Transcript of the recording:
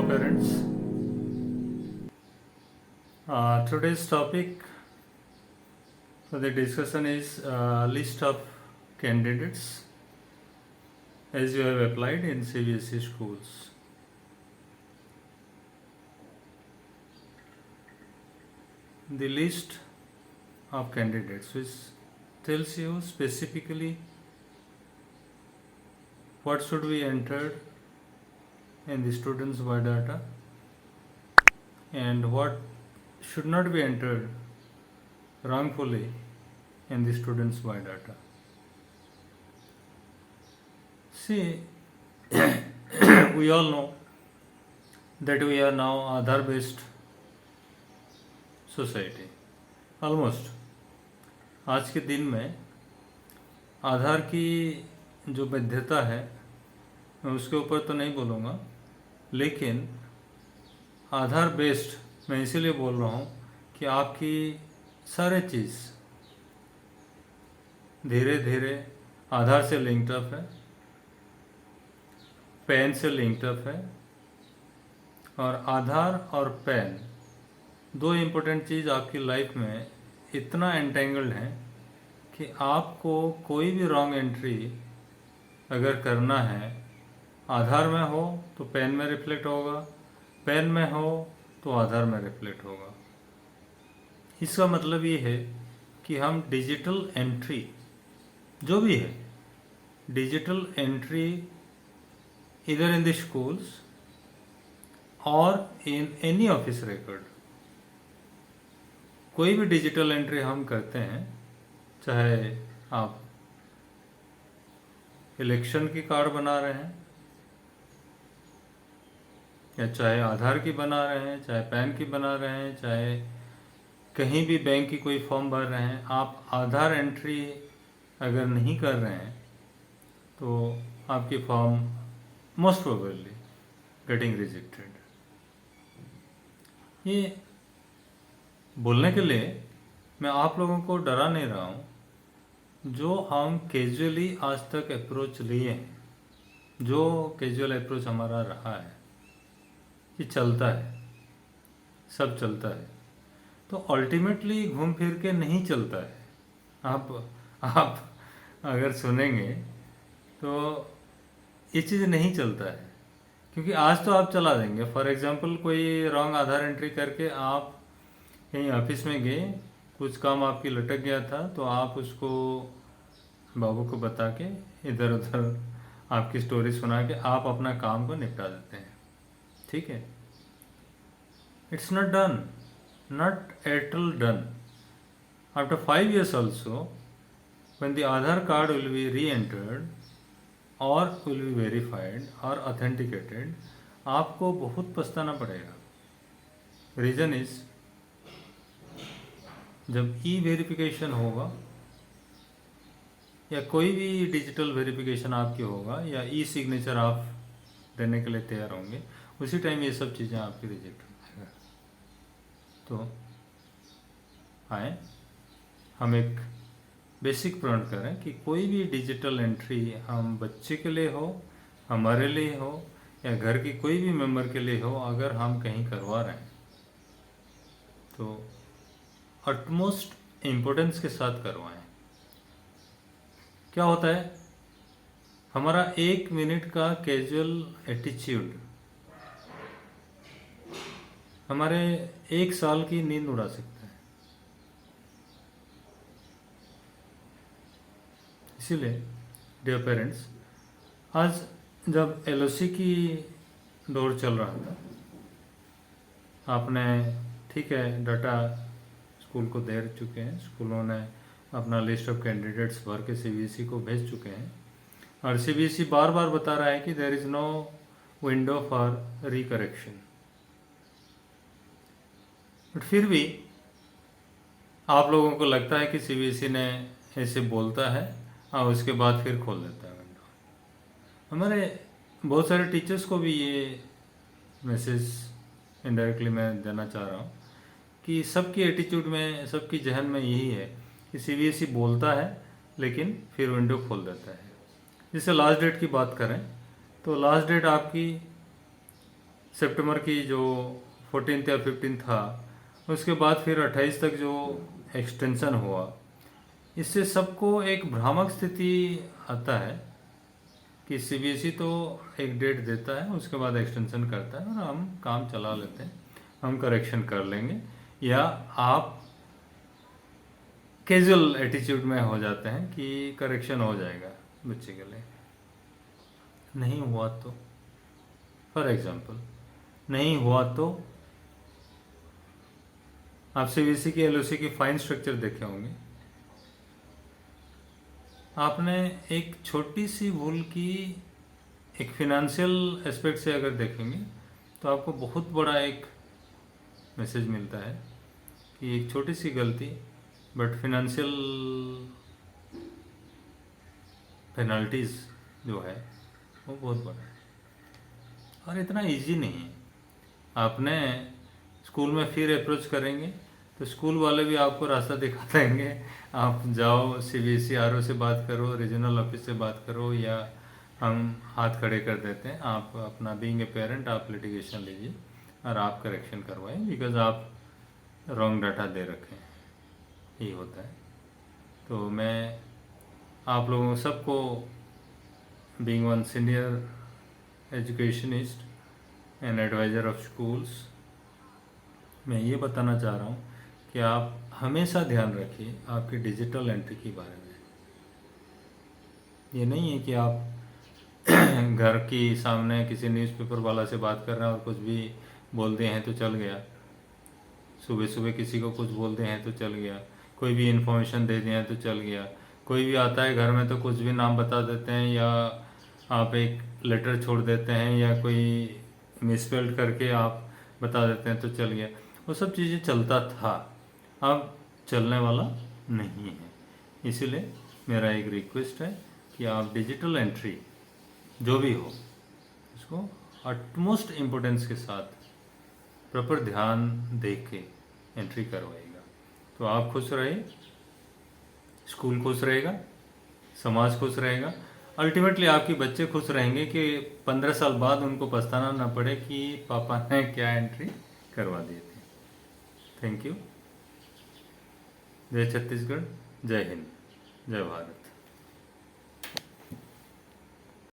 Hello, parents. Today's topic for the discussion is list of candidates as you have applied in CBSE schools. The list of candidates which tells you specifically what should be entered in the student's biodata and what should not be entered wrongfully in the student's biodata. See, we all know that we are now Aadhaar based society. Almost आज के दिन में आधार की जो वैधता है मैं उसके ऊपर तो नहीं बोलूँगा, लेकिन आधार बेस्ड मैं इसीलिए बोल रहा हूँ कि आपकी सारे चीज़ धीरे धीरे आधार से लिंक्ड अप है, पैन से लिंक्ड अप है, और आधार और पैन दो इम्पोर्टेंट चीज़ आपकी लाइफ में इतना एंटेंगल्ड है कि आपको कोई भी रॉन्ग एंट्री अगर करना है, आधार में हो तो पैन में रिफ्लेक्ट होगा, पैन में हो तो आधार में रिफ्लेक्ट होगा. इसका मतलब ये है कि हम डिजिटल एंट्री जो भी है, डिजिटल एंट्री इधर इन द स्कूल्स और इन एनी ऑफिस रिकॉर्ड, कोई भी डिजिटल एंट्री हम करते हैं, चाहे आप इलेक्शन की कार्ड बना रहे हैं या चाहे आधार की बना रहे हैं, चाहे पैन की बना रहे हैं, चाहे कहीं भी बैंक की कोई फॉर्म भर रहे हैं, आप आधार एंट्री अगर नहीं कर रहे हैं तो आपकी form most probably getting rejected. ये बोलने के लिए मैं आप लोगों को डरा नहीं रहा हूँ. जो हम कैजुअली आज तक अप्रोच लिए हैं, जो कैजुअल अप्रोच हमारा रहा है कि चलता है, सब चलता है, तो अल्टीमेटली घूम फिर के नहीं चलता है. आप अगर सुनेंगे तो ये चीज़ नहीं चलता है, क्योंकि आज तो आप चला देंगे. फॉर एग्जांपल कोई रॉन्ग आधार एंट्री करके आप कहीं ऑफिस में गए, कुछ काम आपकी लटक गया था, तो आप उसको बाबू को बता के इधर उधर आपकी स्टोरी सुना के आप अपना काम को निपटा देते हैं. ठीक है, it's not done, not at all done. After 5 years also, when the Aadhaar card will be re-entered or will be verified or authenticated, आपको बहुत पछताना पड़ेगा. रीज़न इज, जब ई वेरिफिकेशन होगा या कोई भी डिजिटल वेरिफिकेशन आपकी होगा या ई सिग्नेचर आप देने के लिए तैयार होंगे, उसी टाइम ये सब चीज़ें आपकी रिजेक्ट हो जाएगा. तो आए हम एक बेसिक प्रण करें कि कोई भी डिजिटल एंट्री हम बच्चे के लिए हो, हमारे लिए हो, या घर की कोई भी मेंबर के लिए हो, अगर हम कहीं करवा रहे हैं तो अटमोस्ट इम्पोर्टेंस के साथ करवाएं. क्या होता है, हमारा 1 मिनट का कैजुअल एटीट्यूड हमारे 1 साल की नींद उड़ा सकता है. इसीलिए डियर पेरेंट्स, आज जब एलओसी की दौर चल रहा था, आपने ठीक है डाटा स्कूल को दे चुके हैं, स्कूलों ने अपना लिस्ट ऑफ कैंडिडेट्स भर के सीबीएसई को भेज चुके हैं, और सीबीएसई बार बार बता रहा है कि there is no window for recorrection. But फिर भी आप लोगों को लगता है कि सीबीएसई ने ऐसे बोलता है और उसके बाद फिर खोल देता है विंडो. हमारे बहुत सारे टीचर्स को भी ये मैसेज इनडायरेक्टली मैं देना चाह रहा हूँ कि सबकी एटीट्यूड में, सबकी जहन में यही है कि सीबीएसई बोलता है लेकिन फिर विंडो खोल देता है. जैसे लास्ट डेट की बात करें तो लास्ट डेट आपकी सितंबर की जो 14th या 15 था, उसके बाद फिर 28 तक जो एक्सटेंशन हुआ, इससे सबको एक भ्रामक स्थिति आता है कि सीबीएसई तो एक डेट देता है, उसके बाद एक्सटेंशन करता है और हम काम चला लेते हैं, हम करेक्शन कर लेंगे, या आप कैजुअल एटीट्यूड में हो जाते हैं कि करेक्शन हो जाएगा बच्चे के लिए। नहीं हुआ तो, फॉर एग्जांपल नहीं हुआ तो आप सीबीएसई की एलओसी की फाइन स्ट्रक्चर देखे होंगे। आपने एक छोटी सी भूल की एक फिनेंशियल एस्पेक्ट से अगर देखेंगे तो आपको बहुत बड़ा एक मैसेज मिलता है कि एक छोटी सी गलती बट फिनेंशियल पेनल्टीज जो है वो बहुत बड़ा है और इतना इजी नहीं है। आपने स्कूल में फिर अप्रोच करेंगे तो स्कूल वाले भी आपको रास्ता दिखा देंगे, आप जाओ सीबीएसई आरओ से बात करो, रीजनल ऑफिस से बात करो, या हम हाथ खड़े कर देते हैं, आप अपना बीइंग ए पेरेंट आप लिटिगेशन लीजिए और आप करेक्शन करवाएं, बिकॉज आप रॉन्ग डाटा दे रखे हैं, यही होता है। तो मैं आप लोगों सबको being one senior educationist and advisor of schools, मैं ये बताना चाह रहा हूँ कि आप हमेशा ध्यान रखिए आपकी डिजिटल एंट्री के बारे में। ये नहीं है कि आप घर की सामने किसी न्यूज़पेपर वाला से बात कर रहे हैं और कुछ भी बोलते हैं तो चल गया, सुबह सुबह किसी को कुछ बोलते हैं तो चल गया, कोई भी इन्फॉर्मेशन दे दिया तो चल गया, कोई भी आता है घर में तो कुछ भी नाम बता देते हैं, या आप एक लेटर छोड़ देते हैं, या कोई मिसस्पेल्ड करके आप बता देते हैं तो चल गया। वो सब चीज़ें चलता था, अब चलने वाला नहीं है। इसीलिए मेरा एक रिक्वेस्ट है कि आप डिजिटल एंट्री जो भी हो उसको अटमोस्ट इम्पोर्टेंस के साथ प्रॉपर ध्यान दे के एंट्री करवाएगा, तो आप खुश रहे, स्कूल खुश रहेगा, समाज खुश रहेगा, अल्टीमेटली आपके बच्चे खुश रहेंगे कि 15 साल बाद उनको पछताना ना पड़े कि पापा ने क्या एंट्री करवा दी थी। Thank you. जय छत्तीसगढ़, जय हिंद, जय भारत।